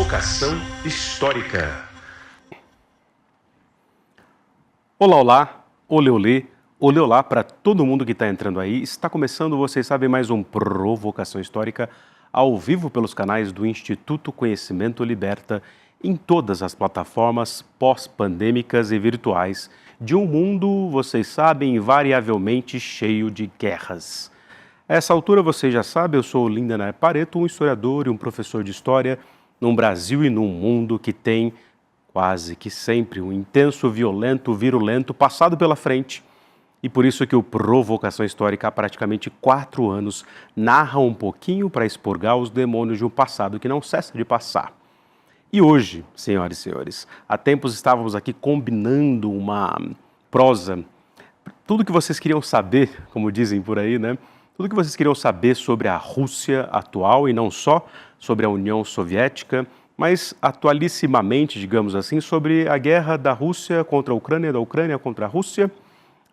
Provocação Histórica. Olá, olá, olê, olê, olê, olá para todo mundo que está entrando aí. Está começando, vocês sabem, mais um Provocação Histórica ao vivo pelos canais do Instituto Conhecimento Liberta em todas as plataformas pós-pandêmicas e virtuais de um mundo, vocês sabem, invariavelmente cheio de guerras. A essa altura, vocês já sabem, eu sou Lindener Pareto, um historiador e um professor de história num Brasil e num mundo que tem quase que sempre um intenso, violento, virulento passado pela frente. E por isso que o Provocação Histórica há praticamente 4 anos narra um pouquinho para expurgar os demônios de um passado que não cessa de passar. E hoje, senhoras e senhores, há tempos estávamos aqui combinando uma prosa, tudo que vocês queriam saber, como dizem por aí, né? Tudo que vocês queriam saber sobre a Rússia atual e não só, sobre a União Soviética, mas atualissimamente, digamos assim, sobre a guerra da Rússia contra a Ucrânia, da Ucrânia contra a Rússia,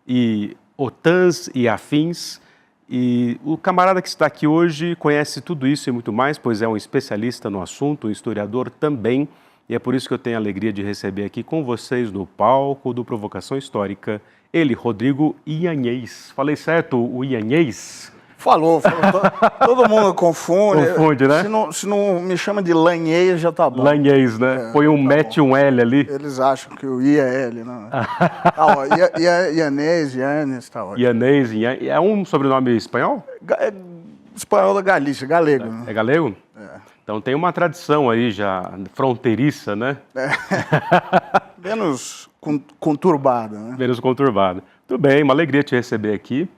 e OTANs e afins. E o camarada que está aqui hoje conhece tudo isso e muito mais, pois é um especialista no assunto, um historiador também, e é por isso que eu tenho a alegria de receber aqui com vocês no palco do Provocação Histórica, ele, Rodrigo Ianez. Falei certo, o Ianez? Falou. Todo mundo confunde. Confunde, né? Se não me chama de Lanhez, já tá bom. Lanhez, né? Põe um mete um L ali. Eles acham que o I é L, não. Tá, ó, Ianez, tá ótimo. Ianez, é um sobrenome espanhol? É espanhol da Galícia, galego. Né? É galego? É. Então tem uma tradição aí já fronteiriça, né? É. Menos conturbada, né? Menos conturbada. Tudo bem, uma alegria te receber aqui.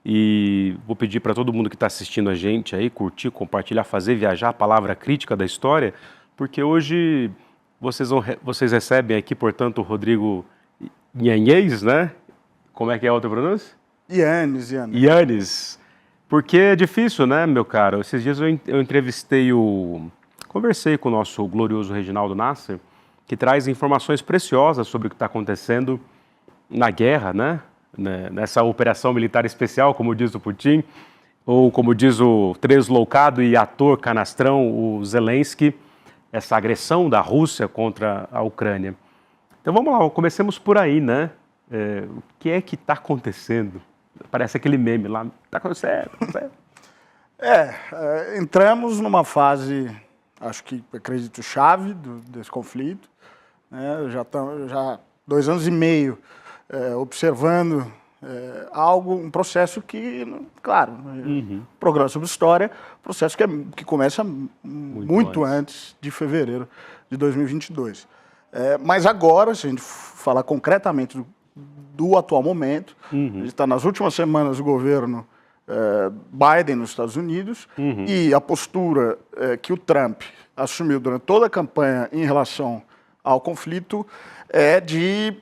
E vou pedir para todo mundo que está assistindo a gente aí, curtir, compartilhar, fazer viajar a palavra crítica da história, porque hoje vocês recebem aqui, portanto, o Rodrigo Ianez, né? Como é que é a outra pronúncia? Ianez. Porque é difícil, né, meu caro? Esses dias eu conversei com o nosso glorioso Reginaldo Nasser, que traz informações preciosas sobre o que está acontecendo na guerra, né? Nessa operação militar especial, como diz o Putin, ou como diz o tresloucado e ator canastrão, o Zelensky, essa agressão da Rússia contra a Ucrânia. Então vamos lá, comecemos por aí, né? O que é que está acontecendo? Parece aquele meme lá, está acontecendo, entramos numa fase, acho que acredito, chave desse conflito, né? Já 2 anos e meio observando um processo que, claro, programa sobre história, processo que começa muito antes de fevereiro de 2022. Mas agora, se a gente falar concretamente do atual momento, a gente está nas últimas semanas do governo Biden nos Estados Unidos, e a postura que o Trump assumiu durante toda a campanha em relação ao conflito é de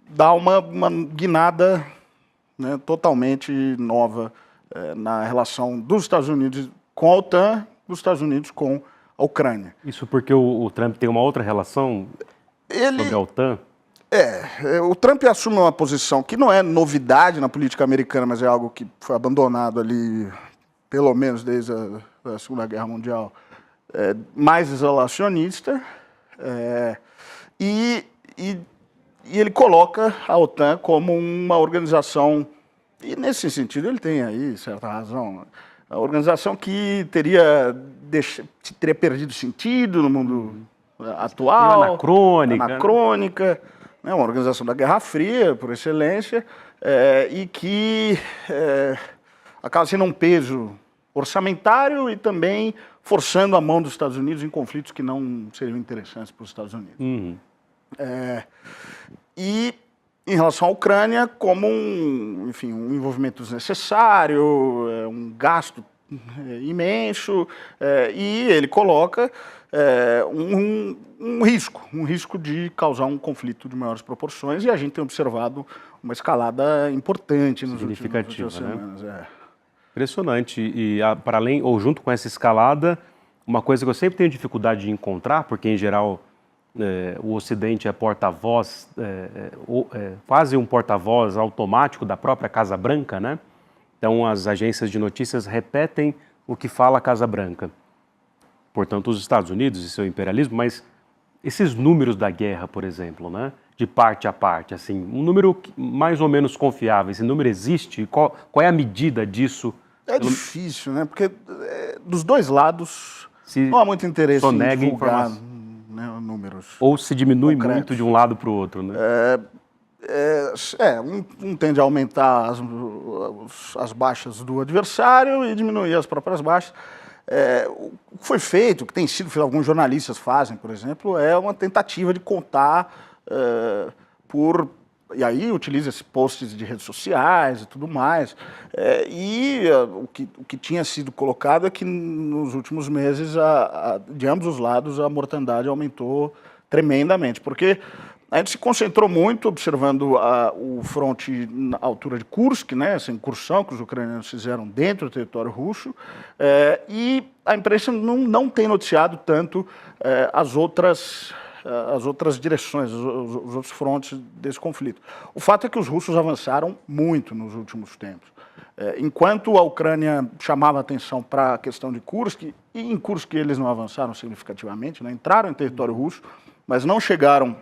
dar uma guinada, né, totalmente nova na relação dos Estados Unidos com a OTAN, dos Estados Unidos com a Ucrânia. Isso porque o Trump tem uma outra relação sobre a OTAN? O Trump assume uma posição que não é novidade na política americana, mas é algo que foi abandonado ali, pelo menos desde a Segunda Guerra Mundial, mais isolacionista, e ele coloca a OTAN como uma organização, e nesse sentido ele tem aí certa razão, a organização que teria perdido sentido no mundo atual, anacrônica, né, uma organização da Guerra Fria, por excelência, e que acaba sendo um peso orçamentário e também forçando a mão dos Estados Unidos em conflitos que não seriam interessantes para os Estados Unidos. E em relação à Ucrânia, como um envolvimento desnecessário, um gasto imenso, e ele coloca um risco de causar um conflito de maiores proporções, e a gente tem observado uma escalada importante nas últimas semanas. Né? Impressionante. E para além, ou junto com essa escalada, uma coisa que eu sempre tenho dificuldade de encontrar, porque em geral o Ocidente é porta-voz, quase um porta-voz automático da própria Casa Branca, né? Então as agências de notícias repetem o que fala a Casa Branca. portanto, os Estados Unidos e seu imperialismo, mas esses números da guerra, por exemplo, né, de parte a parte, assim, um número mais ou menos confiável, esse número existe? Qual é a medida disso? É difícil, né? Porque dos dois lados não há muito interesse em divulgar, né, números. Ou se diminui concretos. muito de um lado para o outro, né? Um tende a aumentar as baixas do adversário e diminuir as próprias baixas. O que foi feito, o que tem sido feito, alguns jornalistas fazem, por exemplo, é uma tentativa de contar e aí utiliza-se posts de redes sociais e tudo mais. O que tinha sido colocado é que nos últimos meses, de ambos os lados, a mortandade aumentou tremendamente, porque a gente se concentrou muito observando o fronte na altura de Kursk, né, essa incursão que os ucranianos fizeram dentro do território russo, e a imprensa não tem noticiado tanto as outras direções, os outros frontes desse conflito. O fato é que os russos avançaram muito nos últimos tempos. Enquanto a Ucrânia chamava atenção para a questão de Kursk, e em Kursk eles não avançaram significativamente, né, entraram em território russo, mas não chegaram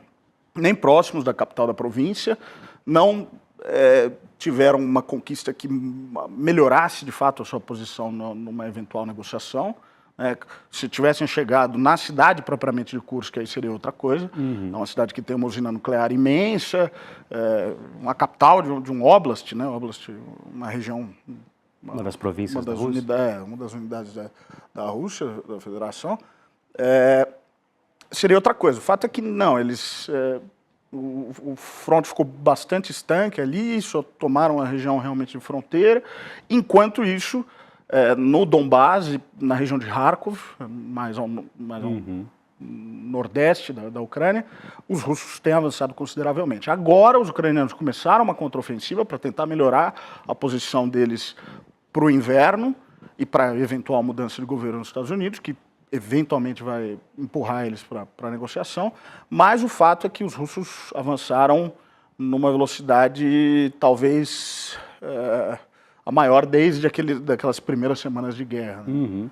nem próximos da capital da província, não tiveram uma conquista que melhorasse de fato a sua posição numa eventual negociação. Se tivessem chegado na cidade propriamente de Kursk, aí seria outra coisa. É uma cidade que tem uma usina nuclear imensa, uma capital de um oblast, né? Oblast, uma região... Uma das províncias da Rússia. Uma das unidades da Rússia, da Federação. Seria outra coisa. O fato é que não, o fronte ficou bastante estanque ali, só tomaram a região realmente de fronteira. Enquanto isso, no Donbás, na região de Kharkov, mais ao nordeste da Ucrânia, os russos têm avançado consideravelmente. Agora, os ucranianos começaram uma contraofensiva para tentar melhorar a posição deles para o inverno e para a eventual mudança de governo nos Estados Unidos, que eventualmente vai empurrar eles para a negociação, mas o fato é que os russos avançaram numa velocidade talvez a maior desde daquelas primeiras semanas de guerra. Né?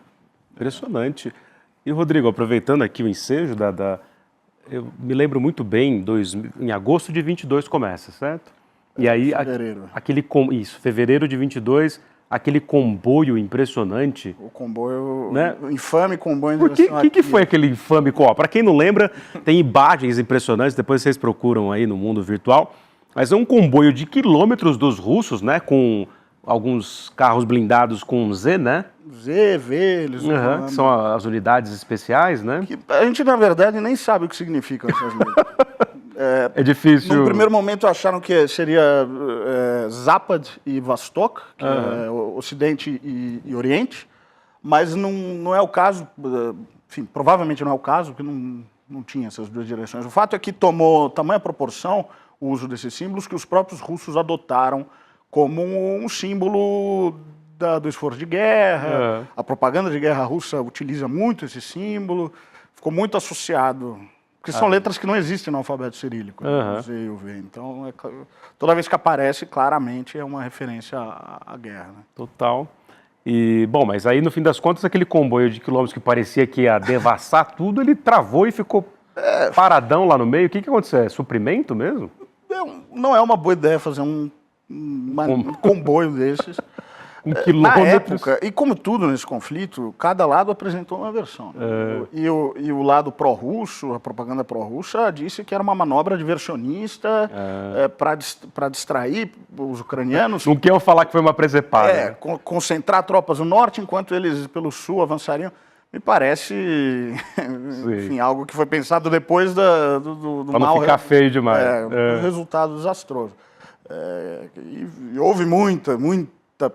Impressionante. E, Rodrigo, aproveitando aqui o ensejo, eu me lembro muito bem, em agosto de 22 começa, certo? E aí, fevereiro. Fevereiro de 22... aquele comboio impressionante. O comboio, né? O infame comboio em direção O que foi aquele infame comboio? Para quem não lembra, tem imagens impressionantes, depois vocês procuram aí no mundo virtual, mas é um comboio de quilômetros dos russos, né? Com alguns carros blindados com Z, né? Z, V, eles que são as unidades especiais, né? Que a gente, na verdade, nem sabe o que significam essas letras. É difícil. No primeiro momento acharam que seria Zapad e Vostok, que é Ocidente e Oriente, mas não é o caso, enfim, provavelmente não é o caso, porque não tinha essas duas direções. O fato é que tomou tamanha proporção o uso desses símbolos que os próprios russos adotaram como um símbolo do esforço de guerra. A propaganda de guerra russa utiliza muito esse símbolo, ficou muito associado... Porque são letras que não existem no alfabeto cirílico, o Z e o V. Então, toda vez que aparece, claramente é uma referência à guerra. Né? Total. E, bom, mas aí, no fim das contas, aquele comboio de quilômetros que parecia que ia devassar tudo, ele travou e ficou paradão lá no meio. O que aconteceu? É suprimento mesmo? Não é uma boa ideia fazer um comboio desses. Na época, e como tudo nesse conflito, cada lado apresentou uma versão. E o lado pró-russo, a propaganda pró-russa, disse que era uma manobra diversionista para distrair os ucranianos. Não quer falar que foi uma presepada. Concentrar tropas no norte, enquanto eles pelo sul avançariam. Me parece, enfim, algo que foi pensado depois do mal... Para não ficar feio demais. Resultado desastroso. E houve muita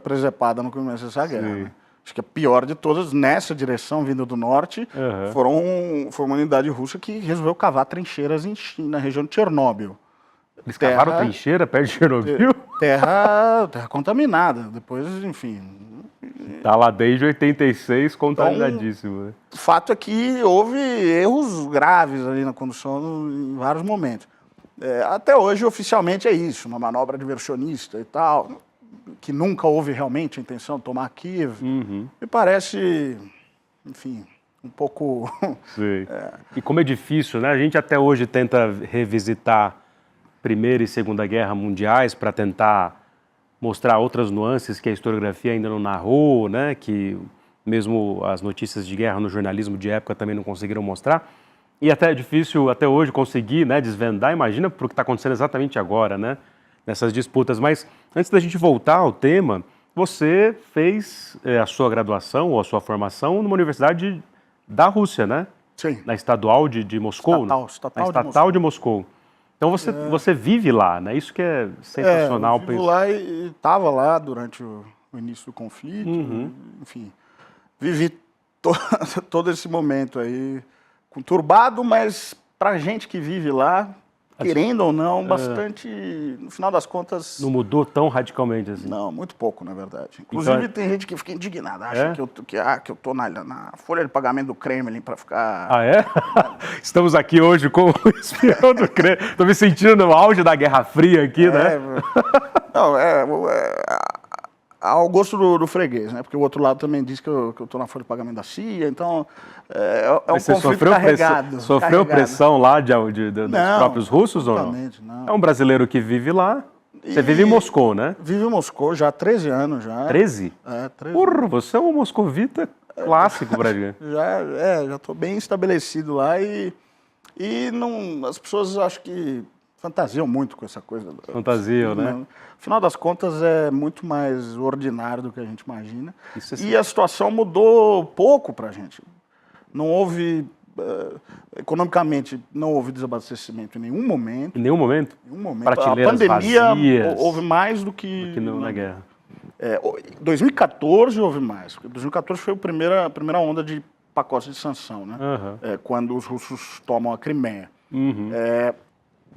presepada no começo dessa guerra. Né? Acho que a pior de todas, nessa direção, vindo do norte, foi uma unidade russa que resolveu cavar trincheiras na região de Chernobyl. Eles cavaram trincheira perto de Chernobyl? Terra contaminada. Depois, enfim... Está lá desde 86, contaminadíssimo. Né? O fato é que houve erros graves ali na condução em vários momentos. Até hoje, oficialmente, é isso, uma manobra diversionista e tal... que nunca houve realmente a intenção de tomar Kiev, me parece, enfim, um pouco... Sim. E como é difícil, né? A gente até hoje tenta revisitar Primeira e Segunda Guerra Mundiais para tentar mostrar outras nuances que a historiografia ainda não narrou, né? Que mesmo as notícias de guerra no jornalismo de época também não conseguiram mostrar. E até é difícil até hoje conseguir, né, desvendar, imagina para o que está acontecendo exatamente agora, né? Nessas disputas. Mas antes da gente voltar ao tema, você fez a sua graduação ou a sua formação numa universidade da Rússia, né? Sim. Na Estadual de Moscou? Estatal de Moscou. Então você vive lá, né? Isso que é sensacional. Eu vivo lá e estava lá durante o início do conflito, enfim. Vivi todo esse momento aí conturbado, mas pra gente que vive lá, querendo ou não, bastante, no final das contas... Não mudou tão radicalmente assim? Não, muito pouco, na verdade. Inclusive, então, tem gente que fica indignada, acha que eu tô na folha de pagamento do Kremlin para ficar... Ah, é? Estamos aqui hoje com o espião do Kremlin. Estou me sentindo no auge da Guerra Fria aqui, né? Não, ao gosto do freguês, né? Porque o outro lado também diz que eu tô na folha de pagamento da CIA, então é um conflito carregado. Sofreu pressão lá dos próprios russos ou não? Não. É um brasileiro que vive lá. Você vive em Moscou, né? Vive em Moscou já há 13 anos. Já. 13? 13. Porra, você é um moscovita clássico, Brasil. Já estou bem estabelecido lá e não, as pessoas acho que fantasiam muito com essa coisa. Fantasiam, né? Afinal das contas, é muito mais ordinário do que a gente imagina. E a situação mudou pouco para a gente. Não houve, economicamente, não houve desabastecimento em nenhum momento. Em nenhum momento? Em nenhum momento. Prateleiras a pandemia vazias, houve mais do que na guerra. 2014 houve mais. Porque 2014 foi a primeira onda de pacotes de sanção, né? Quando os russos tomam a Crimeia.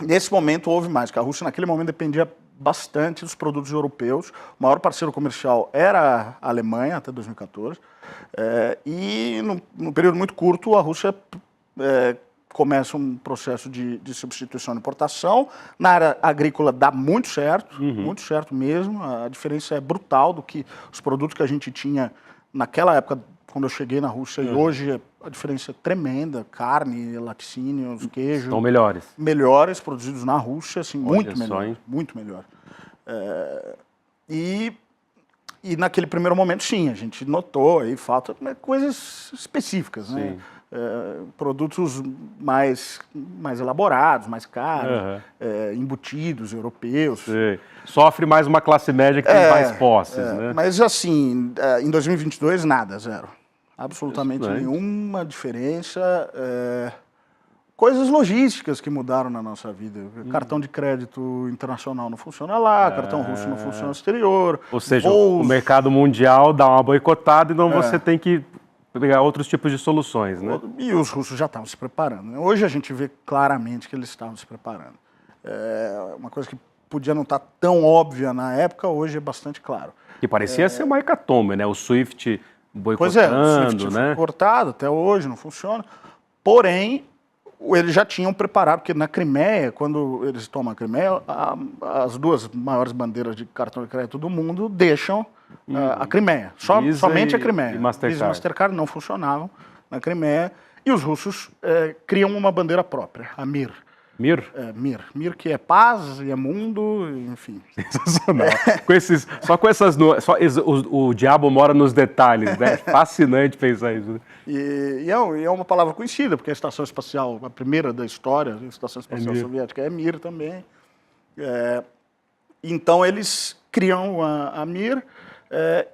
Nesse momento houve mais, porque a Rússia naquele momento dependia bastante dos produtos europeus. O maior parceiro comercial era a Alemanha, até 2014. E num período muito curto, a Rússia começa um processo de substituição de importação. Na área agrícola dá muito certo mesmo. A diferença é brutal do que os produtos que a gente tinha naquela época, quando eu cheguei na Rússia, e hoje a diferença é tremenda. Carne, laticínios, queijo. Estão melhores. Melhores, produzidos na Rússia, assim, muito melhor. E naquele primeiro momento, sim, a gente notou aí falta coisas específicas, né? Produtos mais elaborados, mais caros, embutidos, europeus. Sofre mais uma classe média que tem mais posses, né? Mas assim, em 2022, nada, zero. Absolutamente nenhuma diferença. Coisas logísticas que mudaram na nossa vida. Cartão de crédito internacional não funciona lá, cartão russo não funciona no exterior. Ou seja, o mercado mundial dá uma boicotada, então você tem que pegar outros tipos de soluções, né? E os russos já estavam se preparando, né? Hoje a gente vê claramente que eles estavam se preparando. Uma coisa que podia não estar tão óbvia na época, hoje é bastante claro. Que parecia ser uma hecatombe, né? O SWIFT boicotando, o SWIFT foi cortado, até hoje não funciona. Porém, eles já tinham preparado, porque na Crimeia, quando eles tomam a Crimeia, as duas maiores bandeiras de cartão de crédito do mundo deixam a Crimeia. Somente a Crimeia. E Mastercard. Visa e Mastercard não funcionavam na Crimeia. E os russos criam uma bandeira própria, a Mir. Mir? Mir, que é paz e é mundo, enfim. Sensacional. O diabo mora nos detalhes, né? Fascinante pensar isso. Né? E é uma palavra conhecida, porque a estação espacial, a primeira da história, a estação espacial soviética é Mir também. Então eles criam a Mir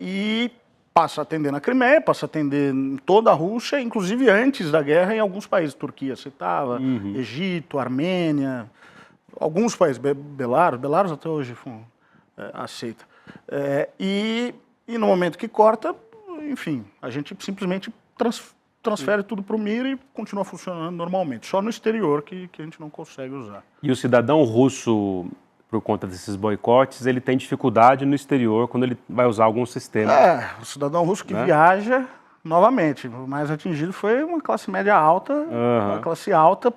e passa a atender na Crimeia, passa a atender em toda a Rússia, inclusive antes da guerra em alguns países. Turquia citava, Egito, Armênia, alguns países, Belarus até hoje aceita. E no momento que corta, enfim, a gente simplesmente transfere tudo para o Mir e continua funcionando normalmente. Só no exterior que a gente não consegue usar. E o cidadão russo, por conta desses boicotes, ele tem dificuldade no exterior quando ele vai usar algum sistema. O cidadão russo que viaja, novamente, o mais atingido foi uma classe média alta, uma classe alta,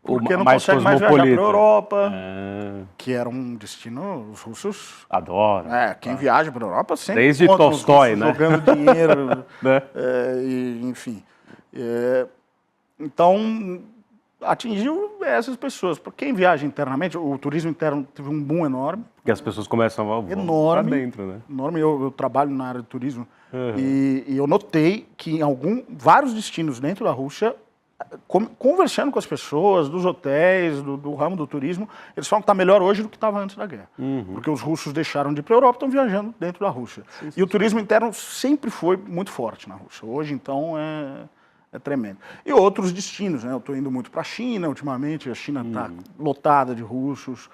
porque não consegue mais viajar para a Europa, que era um destino, os russos adoram. Quem viaja para a Europa sempre desde Tolstói, né? Jogando dinheiro, né? enfim. Então, atingiu essas pessoas. Para quem viaja internamente, o turismo interno teve um boom enorme. Porque as pessoas começam a enorme, para dentro, né? Enorme. Eu trabalho na área de turismo e eu notei que em vários destinos dentro da Rússia, conversando com as pessoas, dos hotéis, do ramo do turismo, eles falam que está melhor hoje do que estava antes da guerra. Porque os russos deixaram de ir para a Europa e estão viajando dentro da Rússia. E o turismo interno sempre foi muito forte na Rússia. Hoje, então, é tremendo. E outros destinos, né? Eu estou indo muito para a China ultimamente, a China está lotada de russos.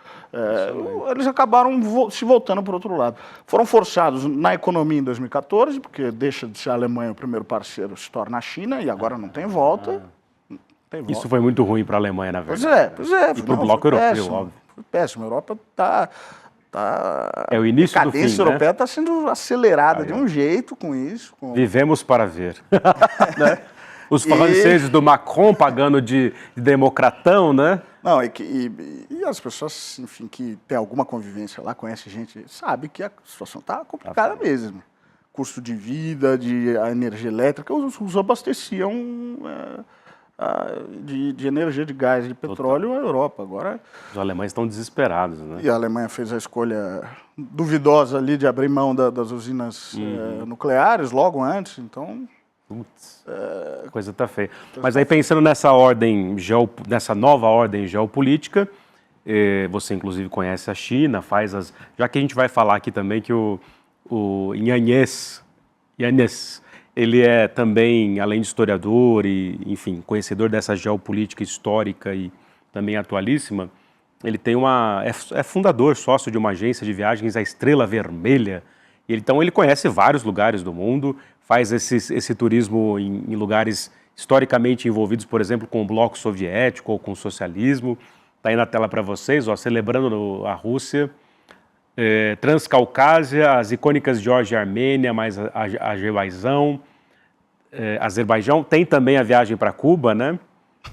Eles acabaram se voltando para o outro lado. Foram forçados na economia em 2014, porque deixa de ser a Alemanha o primeiro parceiro, se torna a China, e agora não tem volta. Isso foi muito ruim para a Alemanha, na verdade. Pois é. E para o bloco europeu, óbvio. Foi péssimo. A Europa está... É o início do fim, A decadência europeia está sendo acelerada de um jeito com isso. Vivemos para ver. Né? Os franceses do Macron pagando de democratão, né? Não, e as pessoas, enfim, que tem alguma convivência lá, conhece gente, sabe que a situação está complicada mesmo. Custo de vida, a energia elétrica, os russos abasteciam de energia, de gás, de petróleo a Europa. Agora, os alemães estão desesperados, né? E a Alemanha fez a escolha duvidosa ali de abrir mão das usinas nucleares logo antes, então... Putz, a coisa tá feia. Mas aí pensando nessa ordem, nessa nova ordem geopolítica, você inclusive conhece a China, já que a gente vai falar aqui também que o Yanez, ele é também, além de historiador e, enfim, conhecedor dessa geopolítica histórica e também atualíssima, ele tem é fundador, sócio de uma agência de viagens, a Estrela Vermelha. Então ele conhece vários lugares do mundo, faz esse turismo em lugares historicamente envolvidos, por exemplo, com o bloco soviético ou com o socialismo. Está aí na tela para vocês, celebrando a Rússia, Transcaucásia, as icônicas Geórgia e Armênia, mais Azerbaijão. Tem também a viagem para Cuba, né?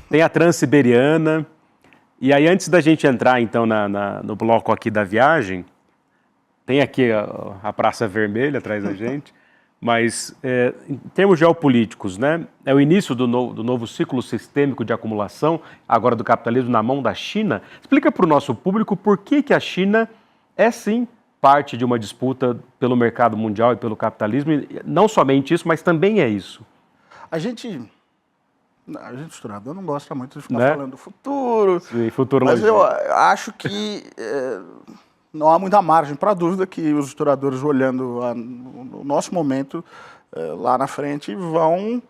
Tem a Transiberiana. E aí, antes da gente entrar, então, no bloco aqui da viagem, tem aqui a Praça Vermelha atrás da gente, mas em termos geopolíticos, né, é o início do novo ciclo sistêmico de acumulação, agora do capitalismo na mão da China. Explica para o nosso público por que a China é, sim, parte de uma disputa pelo mercado mundial e pelo capitalismo, e não somente isso, mas também é isso. A gente historiador, não gosta muito de ficar falando do futuro, sim, futurologia. Mas eu acho que... não há muita margem para dúvida que os historiadores, olhando o nosso momento lá na frente, vão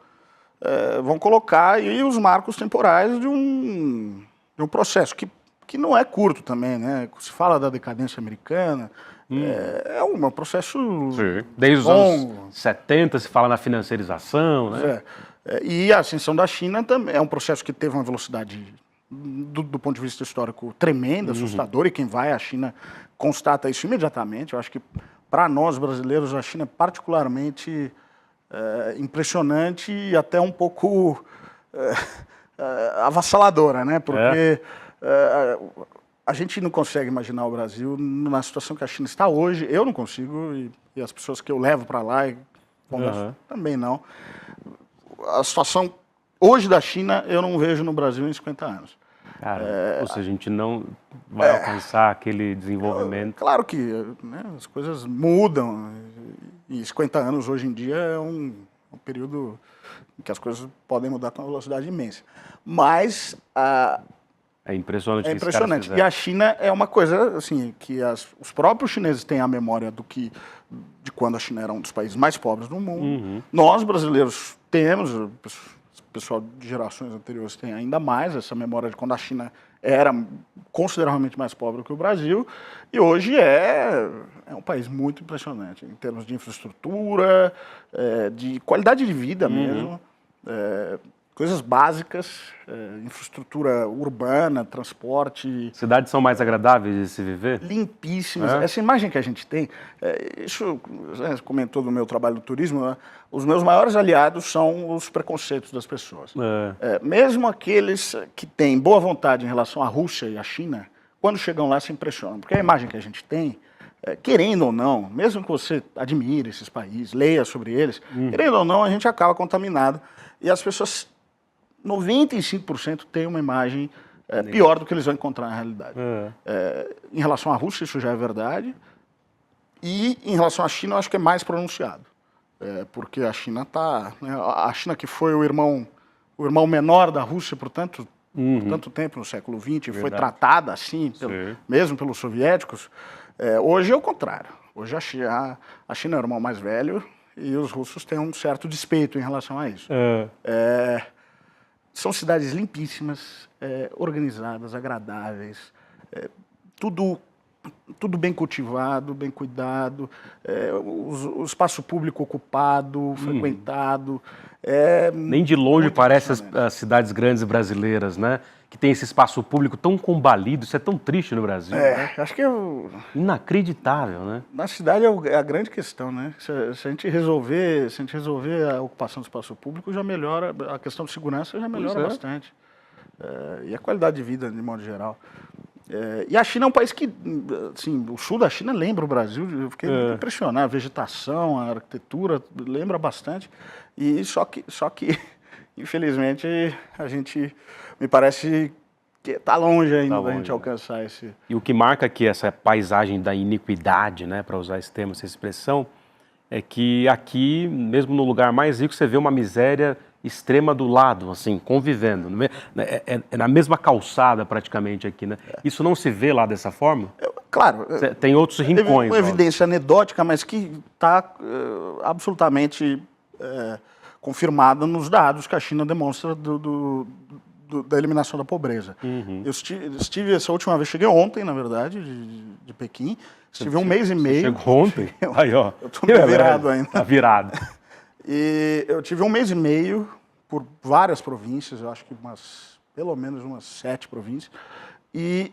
colocar aí os marcos temporais de um processo que não é curto também, né? Se fala da decadência americana, é um processo Sim. Desde os anos 70 se fala na financiarização, né? E a ascensão da China também é um processo que teve uma velocidade, do ponto de vista histórico, tremenda, assustadora, e quem vai à China constata isso imediatamente. Eu acho que, para nós brasileiros, a China é particularmente impressionante e até um pouco avassaladora, né? Porque a gente não consegue imaginar o Brasil na situação que a China está hoje. Eu não consigo, e as pessoas que eu levo para lá e converso também não. A situação hoje da China eu não vejo no Brasil em 50 anos. Cara, ou seja, a gente não vai alcançar aquele desenvolvimento. Claro que, né, as coisas mudam, e 50 anos hoje em dia é um período em que as coisas podem mudar com uma velocidade imensa. Mas é impressionante. É impressionante. E a China é uma coisa assim que os próprios chineses têm a memória de quando a China era um dos países mais pobres do mundo. Nós brasileiros temos, o pessoal de gerações anteriores tem ainda mais essa memória de quando a China era consideravelmente mais pobre que o Brasil, e hoje é um país muito impressionante em termos de infraestrutura, de qualidade de vida mesmo, coisas básicas, infraestrutura urbana, transporte. Cidades são mais agradáveis de se viver? Limpíssimas. Essa imagem que a gente tem, isso você comentou do meu trabalho no turismo, né? Os meus maiores aliados são os preconceitos das pessoas. Mesmo aqueles que têm boa vontade em relação à Rússia e à China, quando chegam lá se impressionam. Porque a imagem que a gente tem querendo ou não, mesmo que você admire esses países, leia sobre eles, querendo ou não, a gente acaba contaminado. E as pessoas, 95% têm uma imagem pior do que eles vão encontrar na realidade. Em relação à Rússia, isso já é verdade. E em relação à China, eu acho que é mais pronunciado. Porque a China está... Né, a China, que foi o irmão menor da Rússia por tanto tempo, no século XX, foi tratada assim, mesmo pelos soviéticos, hoje é o contrário. Hoje a China é o irmão mais velho e os russos têm um certo despeito em relação a isso. São cidades limpíssimas, organizadas, agradáveis, tudo bem cultivado, bem cuidado, o espaço público ocupado, frequentado. Nem de longe parece as cidades grandes brasileiras, né? Que tem esse espaço público tão combalido, isso é tão triste no Brasil. Né? Acho que inacreditável, né? Na cidade é a grande questão, né? Se a gente resolver a ocupação do espaço público, já melhora, a questão de segurança já melhora bastante. E a qualidade de vida, de modo geral. E a China é um país que, assim, o sul da China lembra o Brasil, eu fiquei muito impressionado, a vegetação, a arquitetura, lembra bastante, e só que infelizmente, a gente, me parece que está longe ainda da gente alcançar esse... E o que marca aqui essa paisagem da iniquidade, né, para usar esse termo, essa expressão, é que aqui, mesmo no lugar mais rico, você vê uma miséria extrema do lado, assim, convivendo. É na mesma calçada praticamente aqui, né? Isso não se vê lá dessa forma? Claro. Tem outros rincões. Uma evidência anedótica, mas que está absolutamente confirmada nos dados que a China demonstra da eliminação da pobreza. Eu estive essa última vez, cheguei ontem, na verdade, de Pequim. Estive um mês e meio. Chegou ontem? Aí, ó. Eu estou meio virado ainda. Tá virado. E eu tive um mês e meio por várias províncias, eu acho que pelo menos umas 7 províncias. E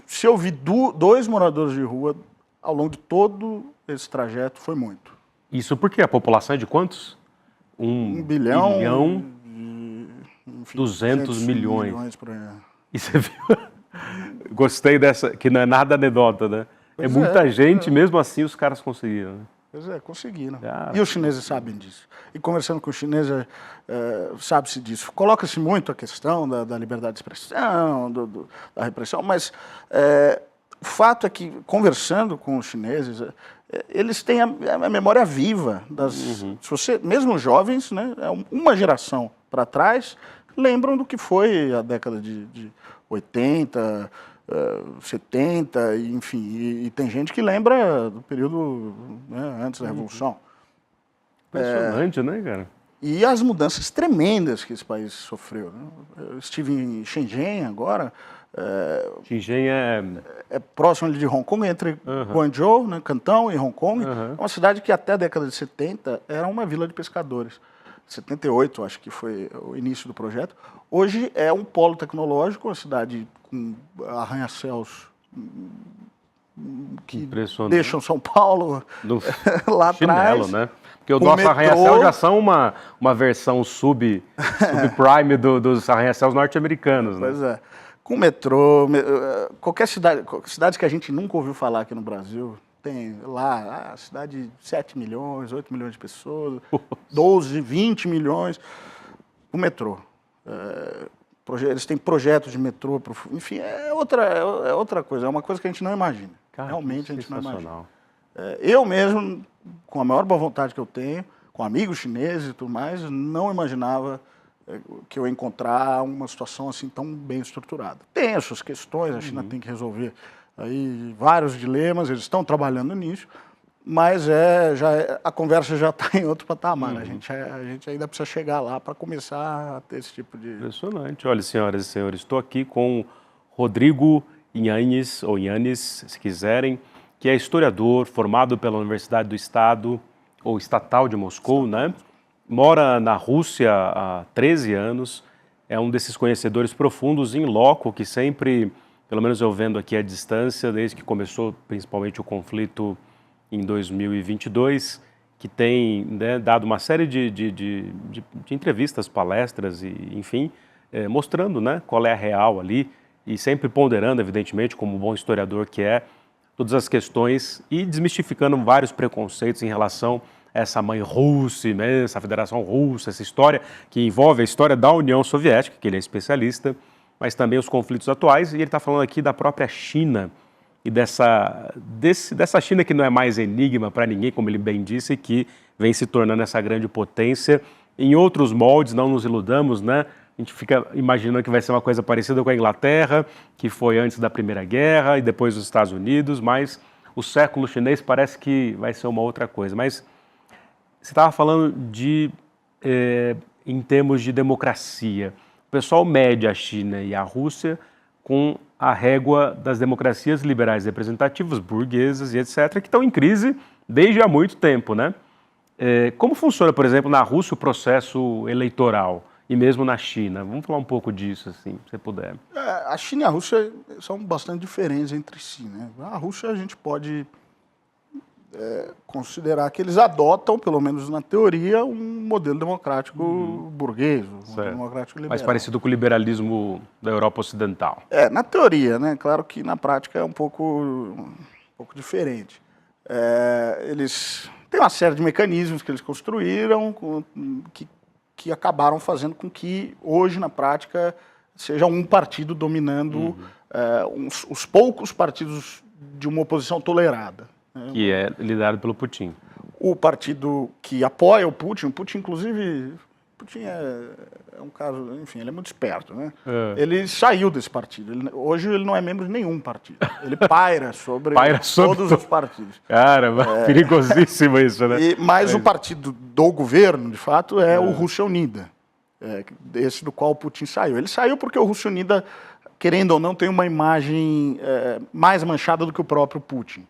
se eu vi 2 moradores de rua ao longo de todo esse trajeto, foi muito. Isso porque a população é de quantos? 1 bilhão, enfim, 200 milhões. Por aí. E você viu? Gostei dessa, que não é nada anedota, né? Pois muita gente, mesmo assim os caras conseguiram. Né? Pois conseguiram. E os chineses sabem disso. E conversando com os chineses, sabe-se disso. Coloca-se muito a questão da liberdade de expressão, da repressão, mas o fato é que, conversando com os chineses, eles têm a memória viva. Se você, mesmo os jovens, né, uma geração para trás, lembram do que foi a década de 80, 70, enfim, e tem gente que lembra do período, né, antes da Revolução. Impressionante, né, cara? E as mudanças tremendas que esse país sofreu. Né? Eu estive em Shenzhen agora. Shenzhen é próximo ali de Hong Kong, entre Guangzhou, né, Cantão e Hong Kong. É uma cidade que até a década de 70 era uma vila de pescadores. 78, acho que foi o início do projeto. Hoje é um polo tecnológico, uma cidade com arranha-céus que deixam São Paulo lá atrás. Né? Porque o nosso arranha-céu já são uma versão subprime dos arranha-céus norte-americanos. Né? Pois é. Com metrô, qualquer cidade que a gente nunca ouviu falar aqui no Brasil, tem lá a cidade de 7 milhões, 8 milhões de pessoas, 12, 20 milhões, o metrô. Eles têm projetos de metrô, enfim, é outra coisa, é uma coisa que a gente não imagina. Cara, realmente a gente não imagina. Eu mesmo, com a maior boa vontade que eu tenho, com amigos chineses e tudo mais, não imaginava que eu ia encontrar uma situação assim tão bem estruturada. Tem as suas questões, a China tem que resolver aí vários dilemas, eles estão trabalhando nisso, mas a conversa já está em outro patamar. A gente ainda precisa chegar lá para começar a ter esse tipo de... Impressionante. Olha, senhoras e senhores, estou aqui com Rodrigo Yanez, ou Yanez, se quiserem, que é historiador, formado pela Universidade do Estado, ou Estatal de Moscou, né? Mora na Rússia há 13 anos, é um desses conhecedores profundos em loco, que sempre, pelo menos eu vendo aqui à distância, desde que começou principalmente o conflito em 2022, que tem, né, dado uma série de entrevistas, palestras, e, enfim, mostrando, né, qual é a real ali, e sempre ponderando, evidentemente, como bom historiador que é, todas as questões e desmistificando vários preconceitos em relação a essa mãe russa imensa, a Federação Russa, essa história que envolve a história da União Soviética, que ele é especialista, mas também os conflitos atuais, e ele está falando aqui da própria China e dessa China que não é mais enigma para ninguém, como ele bem disse, que vem se tornando essa grande potência. Em outros moldes, não nos iludamos, né? A gente fica imaginando que vai ser uma coisa parecida com a Inglaterra, que foi antes da Primeira Guerra e depois os Estados Unidos, mas o século chinês parece que vai ser uma outra coisa. Mas você estava falando em termos de democracia. O pessoal mede a China e a Rússia com a régua das democracias liberais representativas, burguesas e etc., que estão em crise desde há muito tempo, né? Como funciona, por exemplo, na Rússia o processo eleitoral e mesmo na China? Vamos falar um pouco disso, assim, se você puder. A China e a Rússia são bastante diferentes entre si, né? A Rússia a gente pode considerar que eles adotam, pelo menos na teoria, um modelo democrático burguês, um modelo democrático liberal. Mais parecido com o liberalismo da Europa Ocidental. Na teoria, né? Claro que na prática é um pouco diferente. Eles têm uma série de mecanismos que eles construíram que acabaram fazendo com que hoje, na prática, seja um partido dominando os poucos partidos de uma oposição tolerada. Que é liderado pelo Putin. O partido que apoia o Putin, inclusive, Putin é um caso, enfim, ele é muito esperto, né? Ele saiu desse partido. Hoje ele não é membro de nenhum partido. Ele paira sobre todos os partidos. Cara, perigosíssimo isso, né? Mas o partido do governo, de fato, é o Rússia Unida. Esse do qual o Putin saiu. Ele saiu porque o Rússia Unida, querendo ou não, tem uma imagem mais manchada do que o próprio Putin.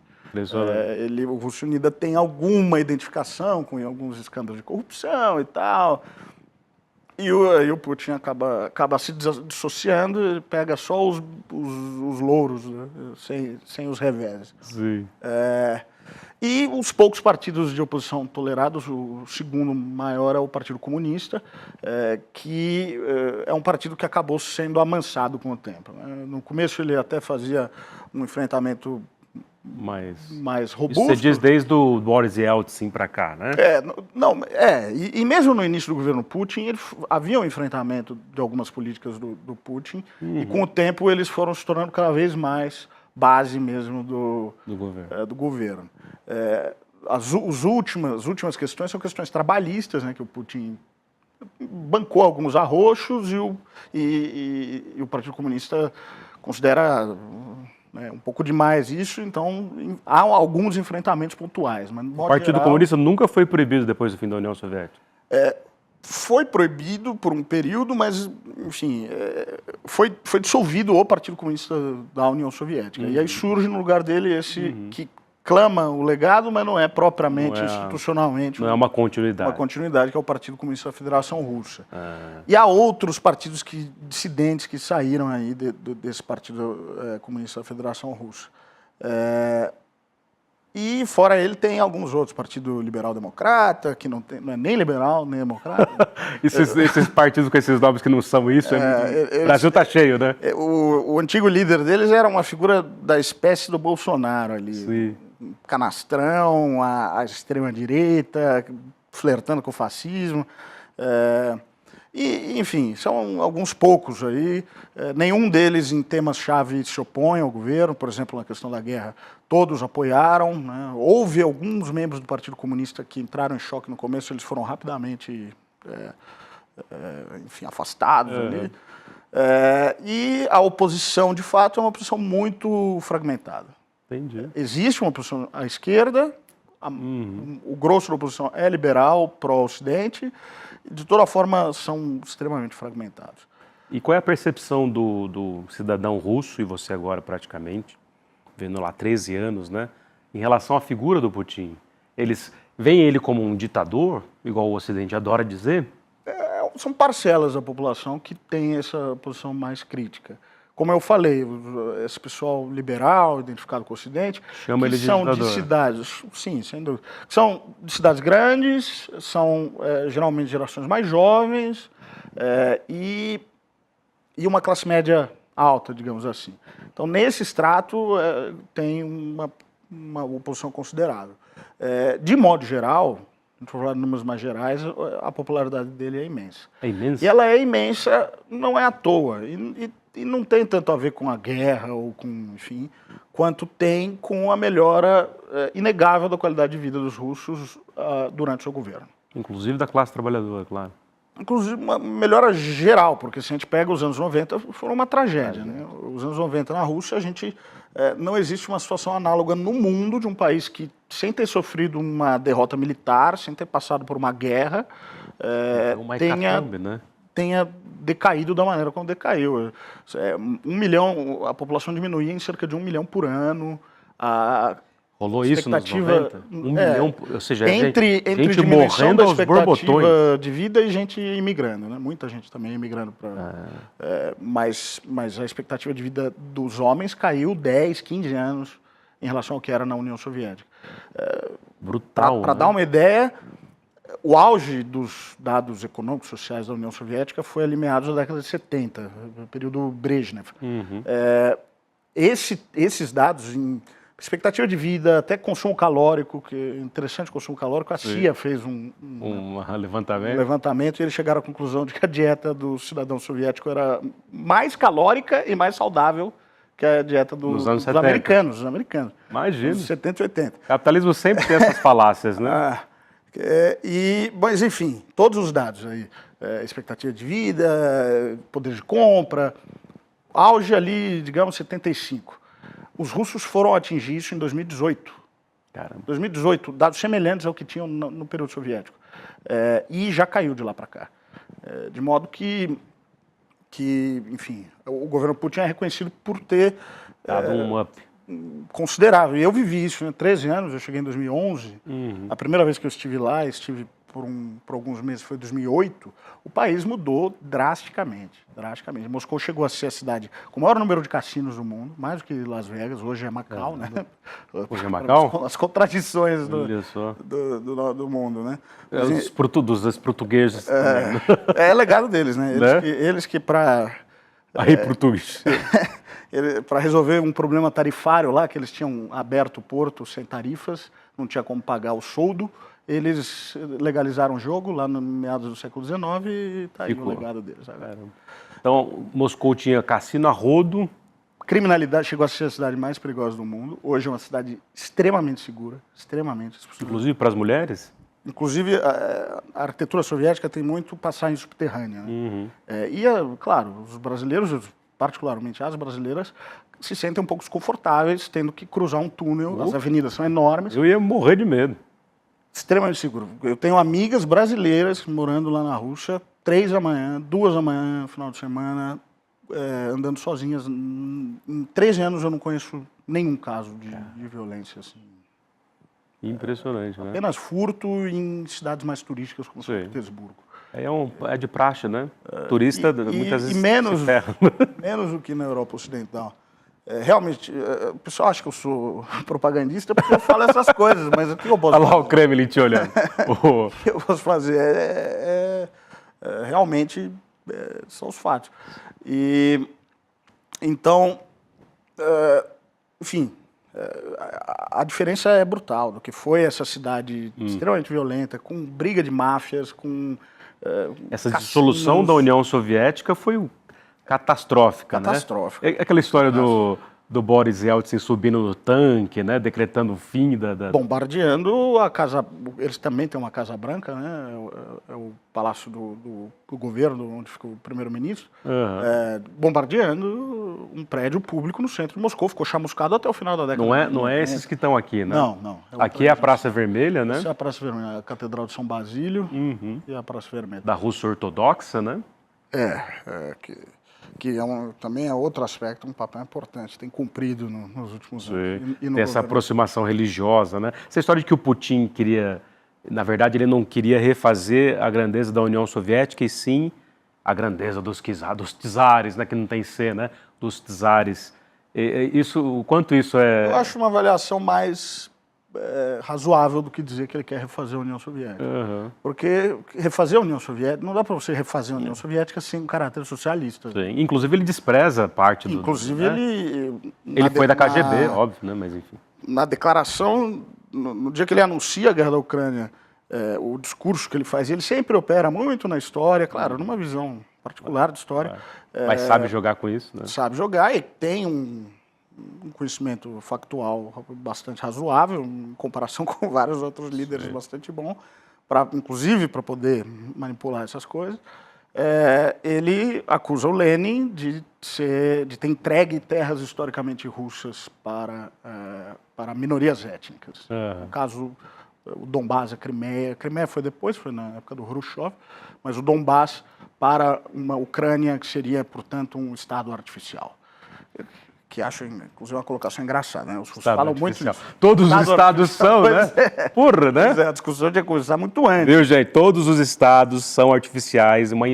O Rússia Unida tem alguma identificação com alguns escândalos de corrupção e tal. E o Putin acaba se dissociando, ele pega só os louros, né? sem os reveses. Sim. E os poucos partidos de oposição tolerados, o segundo maior é o Partido Comunista, que é um partido que acabou sendo amansado com o tempo, né? No começo ele até fazia um enfrentamento mais robusto. Isso você diz desde o Boris Yeltsin para cá, né? E mesmo no início do governo Putin, havia um enfrentamento de algumas políticas do Putin, e com o tempo eles foram se tornando cada vez mais base mesmo do governo. As últimas questões são questões trabalhistas, né, que o Putin bancou alguns arroxos e o Partido Comunista considera um pouco demais isso, então há alguns enfrentamentos pontuais. Mas, o Partido Comunista nunca foi proibido depois do fim da União Soviética? Foi proibido por um período, mas, enfim, foi dissolvido o Partido Comunista da União Soviética. E aí surge no lugar dele esse que clama o legado, mas não é propriamente institucionalmente. Não é uma continuidade. Uma continuidade, que é o Partido Comunista da Federação Russa. E há outros partidos dissidentes que saíram aí desse Partido Comunista da Federação Russa. E fora ele tem alguns outros, Partido Liberal Democrata, que não é nem liberal, nem democrata. esses partidos com esses nomes que não são isso, o Brasil está cheio, né? O antigo líder deles era uma figura da espécie do Bolsonaro ali. Sim. Canastrão, a extrema-direita, flertando com o fascismo. Enfim, são alguns poucos aí. Nenhum deles em temas-chave se opõe ao governo, por exemplo, na questão da guerra, todos apoiaram, né? Houve alguns membros do Partido Comunista que entraram em choque no começo, eles foram rapidamente afastados ali. E a oposição, de fato, é uma oposição muito fragmentada. Entendi. Existe uma oposição à esquerda, o grosso da oposição é liberal, pró-Ocidente, de toda forma são extremamente fragmentados. E qual é a percepção do cidadão russo, e você agora praticamente, vendo lá 13 anos, né, em relação à figura do Putin? Eles veem ele como um ditador, igual o Ocidente adora dizer? São parcelas da população que tem essa posição mais crítica. Como eu falei, esse pessoal liberal, identificado com o Ocidente, chama ele de ditador. De cidades, sim, sem dúvida, são de cidades grandes, são geralmente gerações mais jovens e uma classe média alta, digamos assim. Então, nesse extrato, tem uma oposição considerável. De modo geral, se for falar de números mais gerais, a popularidade dele é imensa. É imensa? E ela é imensa, não é à toa. E não tem tanto a ver com a guerra, ou com, enfim, quanto tem com a melhora inegável da qualidade de vida dos russos durante o seu governo. Inclusive da classe trabalhadora, claro. Inclusive uma melhora geral, porque se a gente pega os anos 90, foram uma tragédia. Né? Os anos 90 na Rússia, não existe uma situação análoga no mundo de um país que, sem ter sofrido uma derrota militar, sem ter passado por uma guerra, tenha decaído da maneira como decaiu. 1 milhão, a população diminuía em cerca de 1 milhão por ano. Rolou isso nos 90? 1 milhão, ou seja, entre gente diminuição morrendo da aos borbotões. expectativa de vida e gente imigrando, né? Muita gente também imigrando para... mas a expectativa de vida dos homens caiu 10, 15 anos em relação ao que era na União Soviética. Brutal. Para dar uma ideia, o auge dos dados econômicos sociais da União Soviética foi ali meados da década de 70, período Brezhnev. Esses dados em expectativa de vida, até consumo calórico, que é interessante o consumo calórico, a CIA fez um levantamento e eles chegaram à conclusão de que a dieta do cidadão soviético era mais calórica e mais saudável que a dieta dos americanos. Imagina. Dos 70 e 80. O capitalismo sempre tem essas falácias, né? Mas enfim, todos os dados aí, expectativa de vida, poder de compra, auge ali, digamos, 75. Os russos foram atingir isso em 2018. Caramba. 2018, dados semelhantes ao que tinham no período soviético. E já caiu de lá para cá. De modo que, enfim, o governo Putin é reconhecido por ter dado um up considerável. E eu vivi isso, né? 13 anos, eu cheguei em 2011. A primeira vez que eu estive lá, estive por alguns meses, foi em 2008, o país mudou drasticamente. Moscou chegou a ser a cidade com o maior número de cassinos do mundo, mais do que Las Vegas, hoje é Macau, né? Hoje é Macau? As contradições do mundo, né? Dos portugueses também, né? É legado deles, né? Eles que para... Aí, português. Para resolver um problema tarifário lá, que eles tinham aberto o porto sem tarifas, não tinha como pagar o soldo, eles legalizaram o jogo lá no meados do século XIX e está aí o legado deles. Então, Moscou tinha cassino a rodo. Criminalidade chegou a ser a cidade mais perigosa do mundo. Hoje é uma cidade extremamente segura, extremamente. Inclusive para as mulheres? Inclusive, a arquitetura soviética tem muito passagem subterrânea. Né? Claro, os brasileiros, particularmente as brasileiras, se sentem um pouco desconfortáveis tendo que cruzar um túnel. As avenidas são enormes. Eu ia morrer de medo. Extremamente seguro. Eu tenho amigas brasileiras morando lá na Rússia, 3 da manhã, 2 da manhã, no final de semana, andando sozinhas. Em 13 anos eu não conheço nenhum caso de violência assim. Impressionante, né? Apenas furto em cidades mais turísticas como São Petersburgo. É de praxe, né? Turista muitas vezes menos do que na Europa Ocidental. Realmente, o pessoal acha que eu sou propagandista porque eu falo essas coisas, mas o que eu posso fazer? Olha lá o Kremlin te olhando. O que eu posso fazer? Realmente, são os fatos. Então, enfim, a diferença é brutal do que foi essa cidade extremamente violenta, com briga de máfias, com essa dissolução da União Soviética foi catastrófica, né? É aquela história do Boris Yeltsin subindo no tanque, né? Decretando o fim da... Bombardeando a Casa... Eles também têm uma Casa Branca, né? É o palácio do governo, onde fica o primeiro-ministro. Bombardeando um prédio público no centro de Moscou. Ficou chamuscado até o final da década. Não é esses que estão aqui, né? Não. Aqui é a Praça Vermelha, né? Essa é a Praça Vermelha, a Catedral de São Basílio e a Praça Vermelha. Da Rússia Ortodoxa, né? Que também é outro aspecto, um papel importante, tem cumprido nos últimos anos. Tem essa aproximação religiosa, né? Essa história de que o Putin queria, na verdade, ele não queria refazer a grandeza da União Soviética, e sim a grandeza dos czares, né? Que não tem C, né? Dos czares. O quanto isso é... Eu acho uma avaliação mais razoável do que dizer que ele quer refazer a União Soviética. Uhum. Porque refazer a União Soviética, não dá para você refazer a União Soviética sem um caráter socialista. Sim. Inclusive ele despreza parte do... Inclusive ele... Ele foi da KGB, óbvio, né? Mas enfim. Na declaração, no dia que ele anuncia a guerra da Ucrânia, o discurso que ele faz, ele sempre opera muito na história, claro, numa visão particular de história. Mas sabe jogar com isso, né? Sabe jogar e tem um conhecimento factual bastante razoável, em comparação com vários outros líderes bastante bom, inclusive para poder manipular essas coisas. Ele acusa o Lenin de ter entregue terras historicamente russas para minorias étnicas. No caso, o Donbás, a Crimeia. A Crimeia foi depois, foi na época do Khrushchev, mas o Donbás para uma Ucrânia que seria, portanto, um Estado artificial. Que acho, inclusive, uma colocação engraçada, né? Os russos falam muito nisso. Todos os estados são, né? Porra, né? A discussão tinha começado muito antes. Viu, gente? Todos os estados são artificiais. Como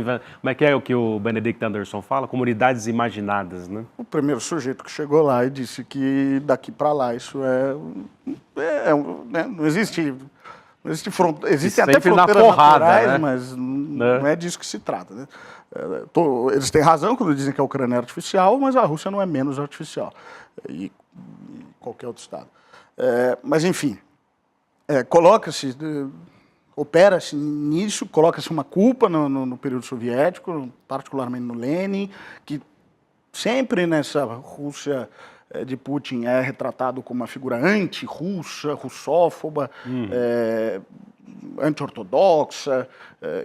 é que é o que o Benedict Anderson fala? Comunidades imaginadas, né? O primeiro sujeito que chegou lá e disse que daqui para lá isso né? Não existe... Existem até fronteiras naturais, mas não é disso que se trata, né? Eles têm razão quando dizem que a Ucrânia é artificial, mas a Rússia não é menos artificial. E qualquer outro Estado. Mas, enfim, opera-se nisso, coloca-se uma culpa no período soviético, particularmente no Lenin, que sempre nessa Rússia de Putin é retratado como uma figura anti-russa, russófoba, anti-ortodoxa.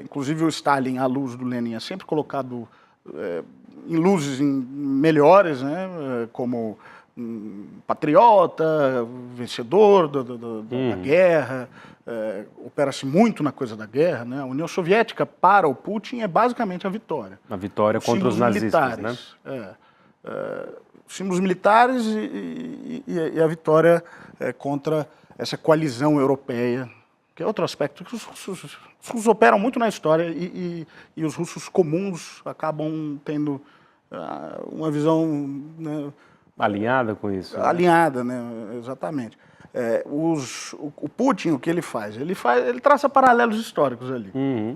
Inclusive o Stalin, à luz do Lenin, é sempre colocado em luzes melhores, né, como patriota, vencedor da guerra. Opera-se muito na coisa da guerra, né? A União Soviética, para o Putin, é basicamente a vitória. A vitória contra os nazistas, militares, né? Símbolos militares e a vitória contra essa coalizão europeia, que é outro aspecto. Os russos operam muito na história e os russos comuns acabam tendo uma visão, né, alinhada com isso. Alinhada, né? Exatamente. O Putin, o que ele faz? Ele traça paralelos históricos ali.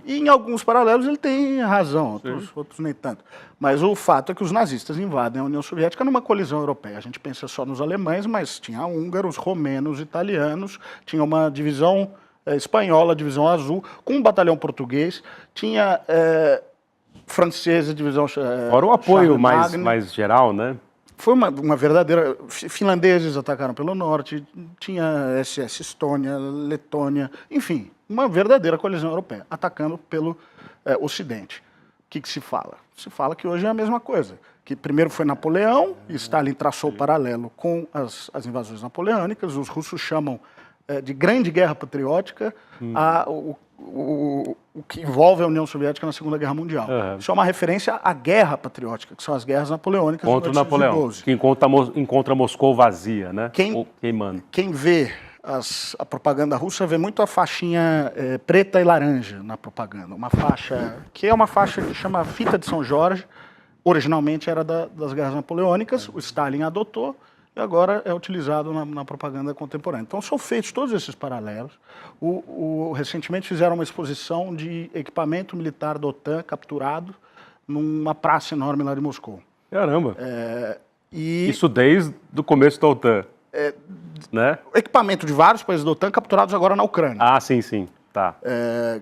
E em alguns paralelos ele tem razão, outros nem tanto. Mas o fato é que os nazistas invadem a União Soviética numa colisão europeia. A gente pensa só nos alemães, mas tinha húngaros, romenos, italianos, tinha uma divisão espanhola, divisão azul, com um batalhão português, tinha francesa, divisão... Fora o apoio mais geral, né? Foi uma verdadeira... Finlandeses atacaram pelo norte, tinha SS Estônia, Letônia, enfim, uma verdadeira coalizão europeia, atacando pelo Ocidente. O que se fala? Se fala que hoje é a mesma coisa, que primeiro foi Napoleão, e Stalin traçou o paralelo com as invasões napoleônicas, os russos chamam de Grande Guerra Patriótica o que envolve a União Soviética na Segunda Guerra Mundial. Isso é uma referência à Guerra Patriótica, que são as guerras napoleônicas contra o Napoleão, que encontra Moscou vazia, né? Queimando. Quem vê a propaganda russa vê muito a faixinha preta e laranja na propaganda. Uma faixa que é uma faixa que chama Fita de São Jorge, originalmente era das guerras napoleônicas, o Stalin adotou, e agora é utilizado na propaganda contemporânea. Então são feitos todos esses paralelos. Recentemente fizeram uma exposição de equipamento militar da OTAN capturado numa praça enorme lá de Moscou. Caramba! Isso desde o começo da OTAN, né? Equipamento de vários países da OTAN capturados agora na Ucrânia. Ah, sim, sim. Tá.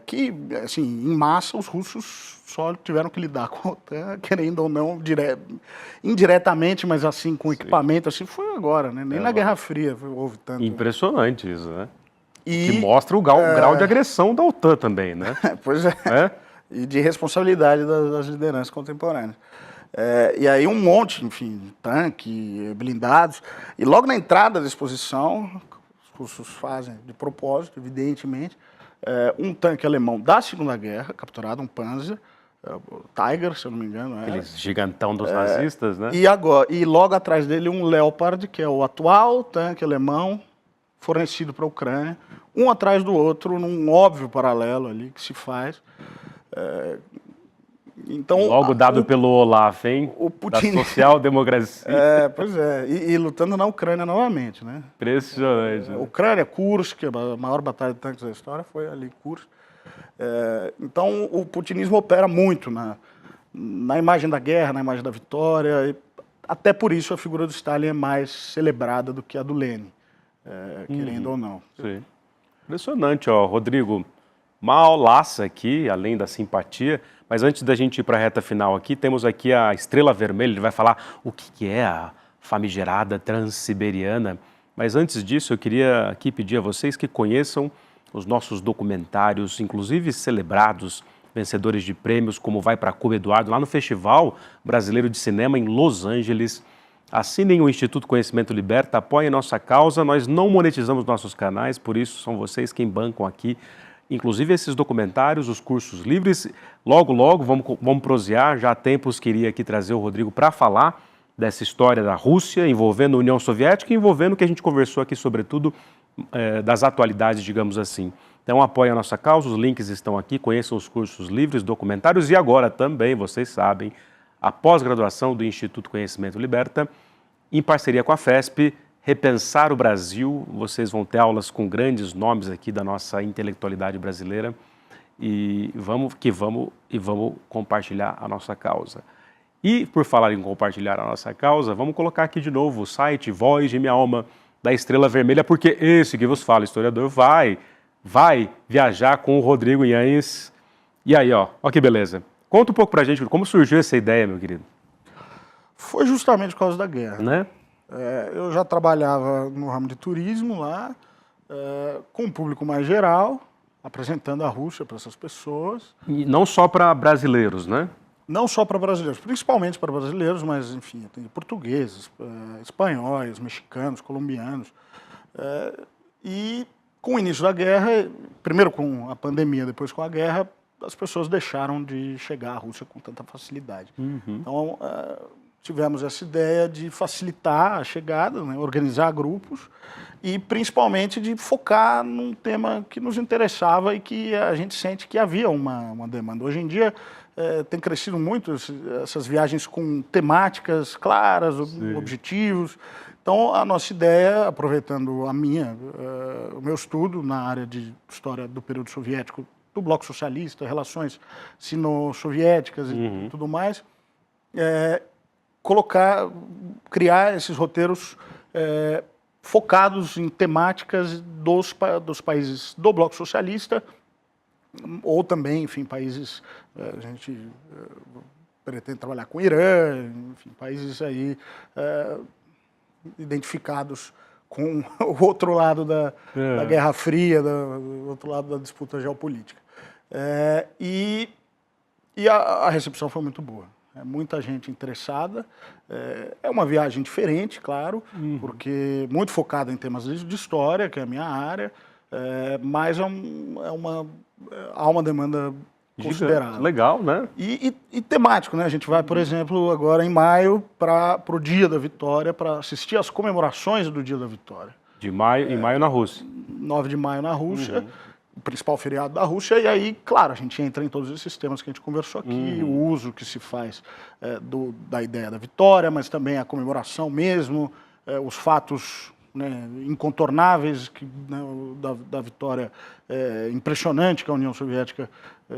Que, assim, em massa, os russos só tiveram que lidar com a OTAN, querendo ou não, indiretamente, mas assim, com equipamento, assim, foi agora, né? Nem na Guerra Fria houve tanto. Impressionante isso, né? Que mostra o grau de agressão da OTAN também, né? Pois é. E de responsabilidade das lideranças contemporâneas. E aí um monte, enfim, tanque, blindados. E logo na entrada da exposição, os russos fazem de propósito, evidentemente, um tanque alemão da Segunda Guerra, capturado, um Panzer, Tiger, se eu não me engano. Aqueles gigantão dos nazistas, né? E logo atrás dele um Leopard, que é o atual tanque alemão fornecido para a Ucrânia, um atrás do outro, num óbvio paralelo ali que se faz. Então, logo dado pelo Olaf, hein? O Putin... Da social-democracia. Pois é, e lutando na Ucrânia novamente, né? Impressionante. Ucrânia, Kursk, a maior batalha de tanques da história foi ali em Kursk. Então, o putinismo opera muito na imagem da guerra, na imagem da vitória, e até por isso a figura do Stalin é mais celebrada do que a do Lenin, querendo ou não. Sim. Impressionante, ó, Rodrigo. Uma aulaça aqui, além da simpatia, mas antes da gente ir para a reta final aqui, temos aqui a Estrela Vermelha, ele vai falar o que é a famigerada Transiberiana. Mas antes disso, eu queria aqui pedir a vocês que conheçam os nossos documentários, inclusive celebrados, vencedores de prêmios, como Vai para Cuba, Eduardo, lá no Festival Brasileiro de Cinema em Los Angeles. Assinem o Instituto Conhecimento Liberta, apoiem nossa causa, nós não monetizamos nossos canais, por isso são vocês quem bancam aqui. Inclusive esses documentários, os cursos livres, logo, vamos prosear. Já há tempos queria aqui trazer o Rodrigo para falar dessa história da Rússia, envolvendo a União Soviética e envolvendo o que a gente conversou aqui, sobretudo, das atualidades, digamos assim. Então apoiem a nossa causa, os links estão aqui, conheçam os cursos livres, documentários e agora também, vocês sabem, a pós-graduação do Instituto Conhecimento Liberta, em parceria com a FESP, Repensar o Brasil. Vocês vão ter aulas com grandes nomes aqui da nossa intelectualidade brasileira e vamos compartilhar a nossa causa. E por falar em compartilhar a nossa causa, vamos colocar aqui de novo o site Voz de Minha Alma da Estrela Vermelha, porque esse que vos fala, historiador, vai viajar com o Rodrigo Yanhes. E aí, ó que beleza. Conta um pouco pra gente como surgiu essa ideia, meu querido. Foi justamente por causa da guerra. Né? Eu já trabalhava no ramo de turismo lá, com um público mais geral, apresentando a Rússia para essas pessoas. E não só para brasileiros, né? Não só para brasileiros, principalmente para brasileiros, mas, enfim, tem portugueses, espanhóis, mexicanos, colombianos. E com o início da guerra, primeiro com a pandemia, depois com a guerra, as pessoas deixaram de chegar à Rússia com tanta facilidade. Então, tivemos essa ideia de facilitar a chegada, né, organizar grupos e, principalmente, de focar num tema que nos interessava e que a gente sente que havia uma demanda. Hoje em dia, tem crescido muito essas viagens com temáticas claras, objetivos. Então, a nossa ideia, aproveitando o meu estudo na área de história do período soviético, do Bloco Socialista, relações sino-soviéticas e tudo mais, criar esses roteiros focados em temáticas dos países do Bloco Socialista, ou também, enfim, países, a gente pretende trabalhar com o Irã, enfim, países aí identificados com o outro lado da Guerra Fria, do outro lado da disputa geopolítica. E a recepção foi muito boa. Muita gente interessada. É uma viagem diferente, claro, porque muito focada em temas de história, que é a minha área, mas há uma demanda considerável. Legal, né? E temático, né? A gente vai, por exemplo, agora em maio para o Dia da Vitória, para assistir às comemorações do Dia da Vitória. Em maio na Rússia. 9 de maio na Rússia, o principal feriado da Rússia, e aí, claro, a gente entra em todos esses temas que a gente conversou aqui, o uso que se faz da ideia da vitória, mas também a comemoração mesmo, os fatos, né, incontornáveis da vitória impressionante que a União Soviética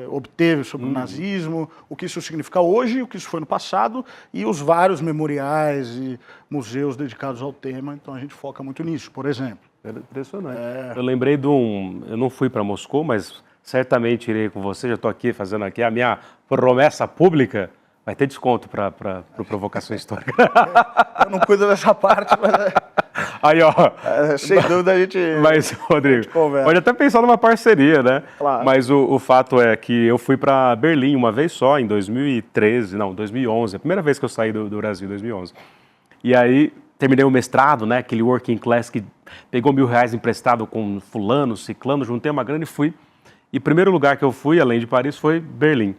obteve sobre o nazismo, o que isso significa hoje, o que isso foi no passado, e os vários memoriais e museus dedicados ao tema. Então a gente foca muito nisso, por exemplo. Impressionante. Eu lembrei eu não fui para Moscou, mas certamente irei com você, já estou aqui fazendo aqui a minha promessa pública. Vai ter desconto para Provocação Histórica. Eu não cuido dessa parte, mas... Aí, ó. Sem dúvida a gente... Mas, Rodrigo, pode até pensar numa parceria, né? Claro. Mas o fato é que eu fui para Berlim uma vez só, em 2011. A primeira vez que eu saí do Brasil, 2011. E aí, terminei o mestrado, né? Aquele working class que pegou R$1.000 emprestado com fulano, ciclano, juntei uma grana e fui. E o primeiro lugar que eu fui, além de Paris, foi Berlim.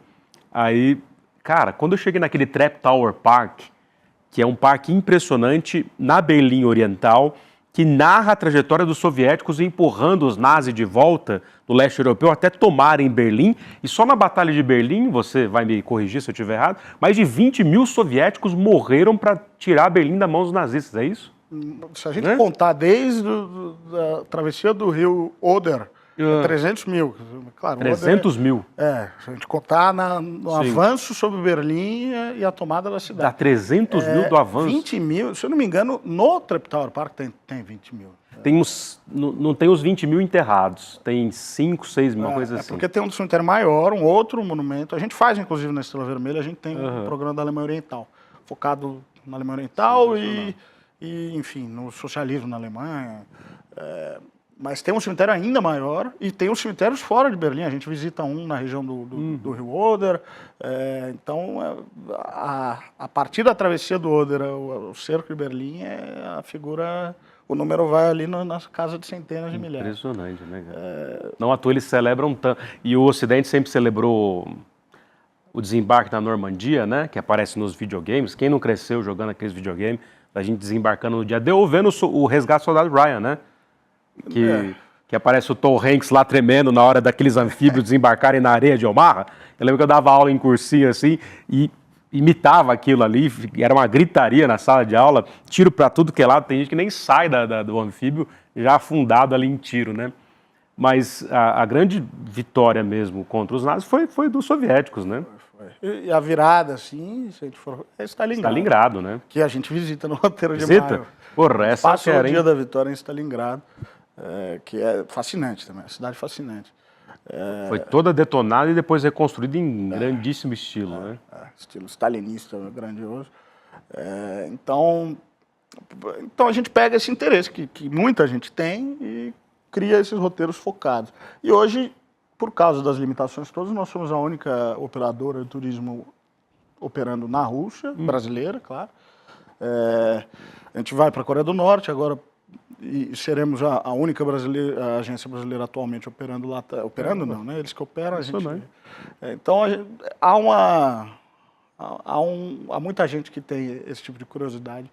Aí... Cara, quando eu cheguei naquele Treptower Park, que é um parque impressionante na Berlim Oriental, que narra a trajetória dos soviéticos empurrando os nazis de volta do leste europeu até tomarem Berlim. E só na Batalha de Berlim, você vai me corrigir se eu estiver errado, mais de 20 mil soviéticos morreram para tirar Berlim da mão dos nazistas, é isso? Se a gente contar desde a travessia do rio Oder, 300 mil. Claro, 300 mil? Se a gente contar no avanço sobre Berlim e a tomada da cidade. Dá 300 mil do avanço? 20 mil, se eu não me engano, no Treptower Park tem 20 mil. Não tem os 20 mil enterrados, tem 5, 6 mil, uma coisa assim. Porque tem um cemitério maior, um outro monumento. A gente faz, inclusive, na Estrela Vermelha, a gente tem um programa da Alemanha Oriental, focado na Alemanha Oriental e, enfim, no socialismo na Alemanha. Mas tem um cemitério ainda maior e tem os cemitérios fora de Berlim. A gente visita um na região do rio Oder. Então, a partir da travessia do Oder, o cerco de Berlim, a figura... O número vai ali na casa de centenas de milhares. Impressionante, né, cara? Não à toa eles celebram tanto. E o Ocidente sempre celebrou o desembarque da Normandia, né? Que aparece nos videogames. Quem não cresceu jogando aqueles videogames, a gente desembarcando no dia D ou vendo o resgate do soldado Ryan, né? Que aparece o Tom Hanks lá tremendo na hora daqueles anfíbios desembarcarem na areia de Omaha. Eu lembro que eu dava aula em cursinho assim e imitava aquilo ali, era uma gritaria na sala de aula, tiro para tudo que é lado, tem gente que nem sai do anfíbio já afundado ali em tiro, né? Mas a grande vitória mesmo contra os nazis foi dos soviéticos, né? E a virada, assim, se a gente for... é Stalingrado. Stalingrado, né? Que a gente visita no roteiro de Visita? maio. Porra, essa Passa quero, o dia hein? da vitória em Stalingrado, que é fascinante também, é uma cidade fascinante. Foi toda detonada e depois reconstruída em grandíssimo estilo, né? Estilo stalinista, grandioso. Então a gente pega esse interesse que muita gente tem e cria esses roteiros focados. E hoje, por causa das limitações todas, nós somos a única operadora de turismo operando na Rússia, brasileira, claro. A gente vai para a Coreia do Norte agora e seremos a única a agência brasileira atualmente operando lá. Operando não, né? Eles que operam, a gente... Então há muita gente que tem esse tipo de curiosidade.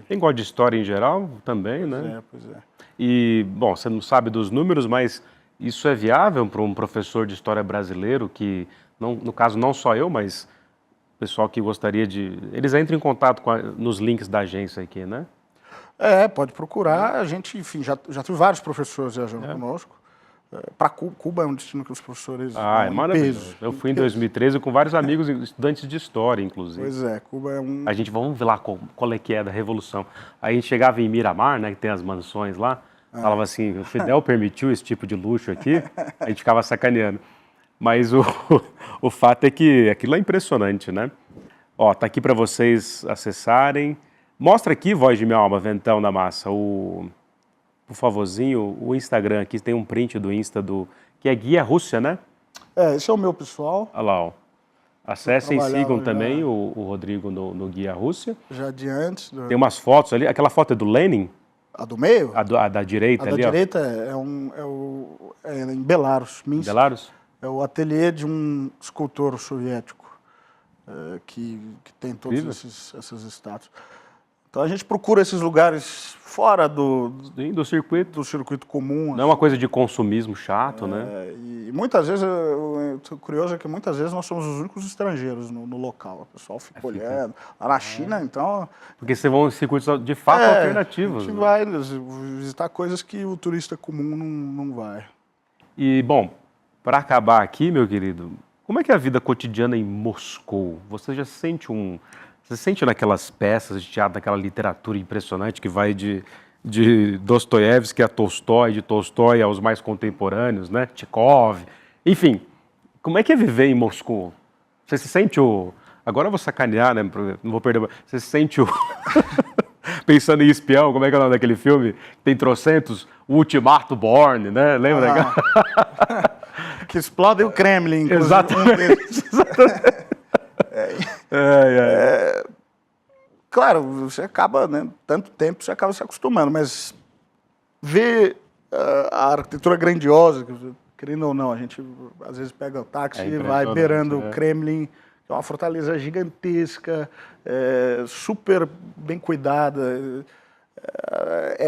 Quem gosta de história em geral também, né? Pois é. E, bom, você não sabe dos números, mas isso é viável para um professor de história brasileiro que, não, no caso, não só eu, mas o pessoal que gostaria de... Eles entram em contato nos links da agência aqui, né? Pode procurar. A gente, enfim, já tive vários professores viajando conosco. Para Cuba é um destino que os professores é maravilhoso. Eu fui em 2013 com vários amigos, estudantes de história, inclusive. Pois é, Cuba é um... A gente, vamos ver lá qual é que é da Revolução. Aí a gente chegava em Miramar, né, que tem as mansões lá, falava assim, o Fidel permitiu esse tipo de luxo aqui, a gente ficava sacaneando. Mas o fato é que aquilo é impressionante, né? Ó, tá aqui para vocês acessarem. Mostra aqui, Voz de Minha Alma, Ventão da Massa, por favorzinho, o Instagram aqui, tem um print do Insta que é Guia Rússia, né? Esse é o meu pessoal. Olha lá, ó. Acessem e sigam também o Rodrigo no Guia Rússia. Já de antes. Tem umas fotos ali, aquela foto é do Lenin? A do meio? A da direita ali, ó. A da direita é em Belarus, Minsk. Belarus? É o ateliê de um escultor soviético que tem todas essas estátuas. Então a gente procura esses lugares fora do circuito comum. Não é uma coisa de consumismo chato, né? E muitas vezes, o curioso é que muitas vezes nós somos os únicos estrangeiros no local. O pessoal fica olhando. Lá na China, então... Porque vocês vão em circuitos de fato alternativos. A gente vai visitar coisas que o turista comum não vai. E, bom, para acabar aqui, meu querido, como é que é a vida cotidiana em Moscou? Você já sente Você sente naquelas peças de teatro, naquela literatura impressionante que vai de Dostoiévski a Tolstói, de Tolstói aos mais contemporâneos, né? Tchekov, enfim. Como é que é viver em Moscou? Você se sente Agora eu vou sacanear, né? Não vou perder... Você se sente Pensando em Espião, como é que é o nome daquele filme? Tem trocentos, o Ultimato Born, né? Lembra? Que explode o Kremlin. Exatamente. Claro, você acaba, né, tanto tempo, você acaba se acostumando, mas ver a arquitetura grandiosa, querendo ou não, a gente às vezes pega o táxi e vai beirando o Kremlin, que é uma fortaleza gigantesca, super bem cuidada.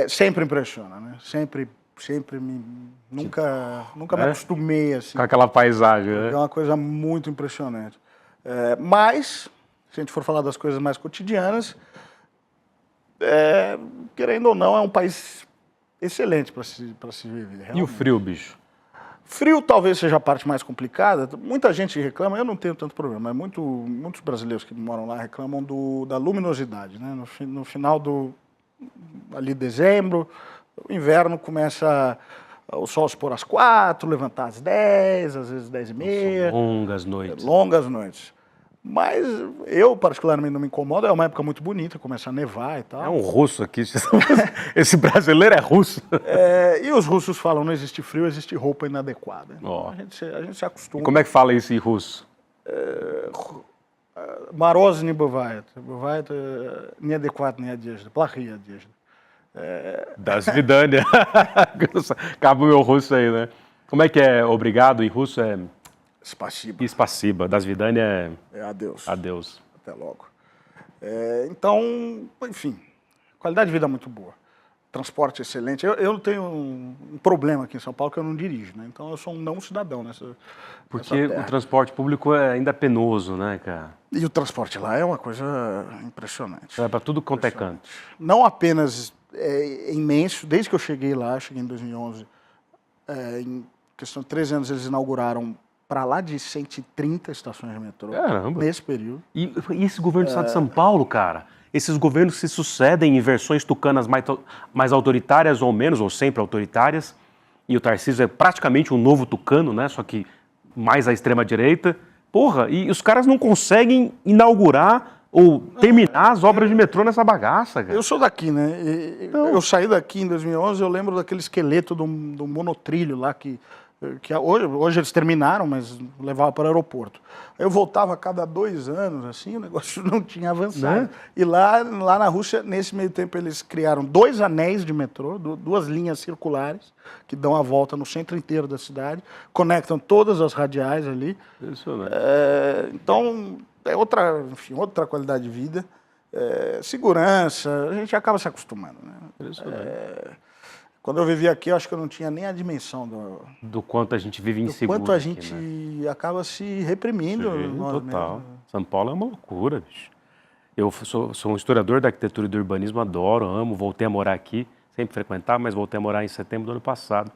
sempre impressiona, né? Nunca me acostumei assim. Com aquela paisagem, né? É uma coisa muito impressionante. Mas, se a gente for falar das coisas mais cotidianas, querendo ou não, é um país excelente para se viver. Realmente. E o frio, bicho? Frio talvez seja a parte mais complicada. Muita gente reclama, eu não tenho tanto problema, mas muitos brasileiros que moram lá reclamam da luminosidade, né? No final ali dezembro, o inverno começa o sol se pôr às 4, levantar às 10, às vezes 10h30. Longas noites. Longas noites. Mas eu, particularmente, não me incomodo. É uma época muito bonita, começa a nevar e tal. É um russo aqui. Esse brasileiro é russo. E os russos falam, não existe frio, existe roupa inadequada. Oh. A gente se acostuma. E como é que fala isso em russo? Мороз не бывает. Бывает неадекватная одежда, плохие одежды. Das vidania. Acaba o meu russo aí, né? Como é que é obrigado em russo? É Spasiba. Spasiba. Das vidania é adeus. Adeus. Até logo. Então, enfim, qualidade de vida muito boa. Transporte excelente. Eu tenho um problema aqui em São Paulo que eu não dirijo, né? Então eu sou um não cidadão nessa Porque o transporte público é ainda penoso, né, cara? E o transporte lá é uma coisa impressionante. É para tudo quanto é canto. Não apenas imenso, desde que eu cheguei lá, cheguei em 2011, em questão de 13 anos eles inauguraram para lá de 130 estações de metrô. Caramba. Nesse período. E esse governo do estado de São Paulo, cara, esses governos se sucedem em versões tucanas mais autoritárias ou menos, ou sempre autoritárias, e o Tarcísio é praticamente um novo tucano, né, só que mais à extrema-direita. Porra, e os caras não conseguem inaugurar ou terminar as obras de metrô nessa bagaça, cara. Eu sou daqui, né? Eu saí daqui em 2011, eu lembro daquele esqueleto do monotrilho lá que hoje eles terminaram, mas levava para o aeroporto. Eu voltava a cada 2 anos, assim, o negócio não tinha avançado. Né? E lá na Rússia, nesse meio tempo, eles criaram 2 anéis de metrô, 2 linhas circulares, que dão a volta no centro inteiro da cidade, conectam todas as radiais ali. Isso, né? Então, é outra qualidade de vida. Segurança, a gente acaba se acostumando, né? Isso, né? Quando eu vivia aqui, eu acho que eu não tinha nem a dimensão do quanto a gente vive inseguro. Do quanto a aqui, gente né? acaba se reprimindo. Sim, nós total. mesmos. São Paulo é uma loucura, bicho. Eu sou um historiador da arquitetura e do urbanismo, adoro, amo, voltei a morar aqui, sempre frequentava, mas voltei a morar em setembro do ano passado.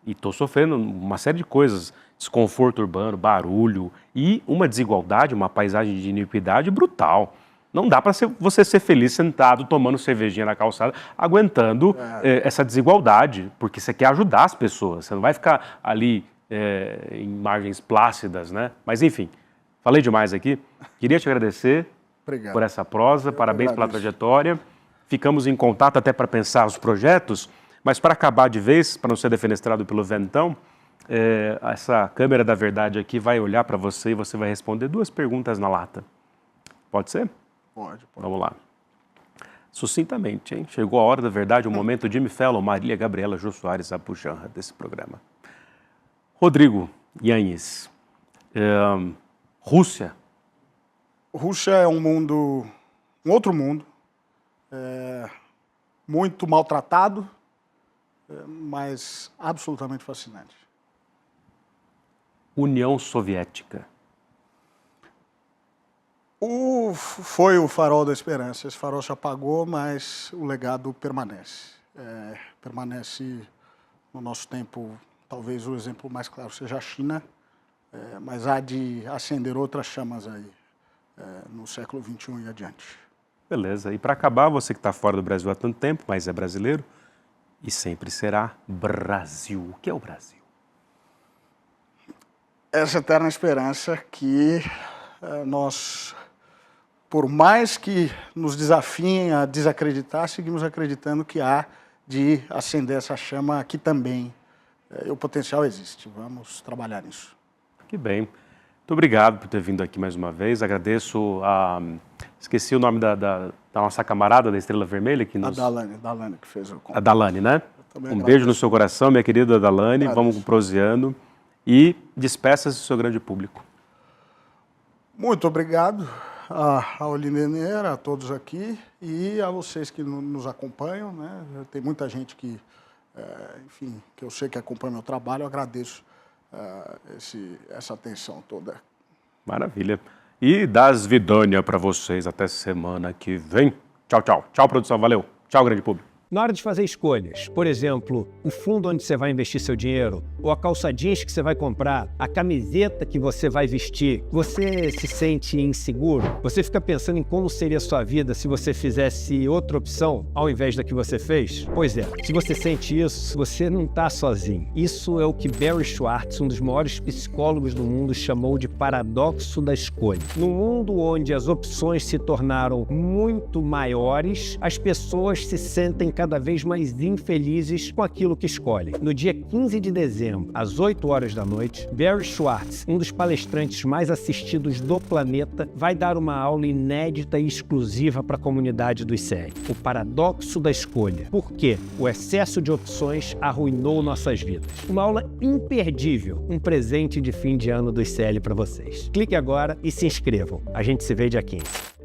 E estou sofrendo uma série de coisas, desconforto urbano, barulho e uma desigualdade, uma paisagem de iniquidade brutal. Não dá para você ser feliz sentado, tomando cervejinha na calçada, aguentando essa desigualdade, porque você quer ajudar as pessoas, você não vai ficar ali em margens plácidas, né? Mas enfim, falei demais aqui. Queria te agradecer Obrigado. Por essa prosa, parabéns pela trajetória. Ficamos em contato até para pensar os projetos, mas para acabar de vez, para não ser defenestrado pelo ventão, essa câmera da verdade aqui vai olhar para você e você vai responder 2 perguntas na lata. Pode ser? Pode. Vamos lá. Sucintamente, hein? Chegou a hora da verdade, o momento Jimmy Fallon, Marília Gabriela, Jô Soares, a pujanra desse programa. Rodrigo Yannis, Rússia. Rússia é um outro mundo, muito maltratado, mas absolutamente fascinante. União Soviética. Foi o farol da esperança. Esse farol se apagou, mas o legado permanece. Permanece no nosso tempo, talvez o exemplo mais claro seja a China, mas há de acender outras chamas aí, no século XXI e adiante. Beleza. E para acabar, você que está fora do Brasil há tanto tempo, mas é brasileiro, e sempre será Brasil. O que é o Brasil? Essa eterna esperança que nós, por mais que nos desafiem a desacreditar, seguimos acreditando que há de acender essa chama aqui também. O potencial existe, vamos trabalhar nisso. Que bem. Muito obrigado por ter vindo aqui mais uma vez. Agradeço esqueci o nome da nossa camarada da Estrela Vermelha. A Dalane que fez o convite. A Dalane, né? Um beijo no seu coração, minha querida Dalane. Vamos proseando. E despeça-se do seu grande público. Muito obrigado a Olineira, a todos aqui e a vocês que nos acompanham, né? Tem muita gente que, enfim, que eu sei que acompanha meu trabalho, eu agradeço essa atenção toda. Maravilha. E das Vidânia para vocês até semana que vem. Tchau, tchau. Tchau, produção. Valeu. Tchau, grande público. Na hora de fazer escolhas, por exemplo, o fundo onde você vai investir seu dinheiro, ou a calça jeans que você vai comprar, a camiseta que você vai vestir, você se sente inseguro? Você fica pensando em como seria a sua vida se você fizesse outra opção ao invés da que você fez? Pois é, se você sente isso, você não está sozinho. Isso é o que Barry Schwartz, um dos maiores psicólogos do mundo, chamou de paradoxo da escolha. No mundo onde as opções se tornaram muito maiores, as pessoas se sentem cada vez mais infelizes com aquilo que escolhem. No dia 15 de dezembro, às 8 horas da noite, Barry Schwartz, um dos palestrantes mais assistidos do planeta, vai dar uma aula inédita e exclusiva para a comunidade do ICL. O paradoxo da escolha. Por que o excesso de opções arruinou nossas vidas? Uma aula imperdível, um presente de fim de ano do ICL para vocês. Clique agora e se inscrevam. A gente se vê dia 15.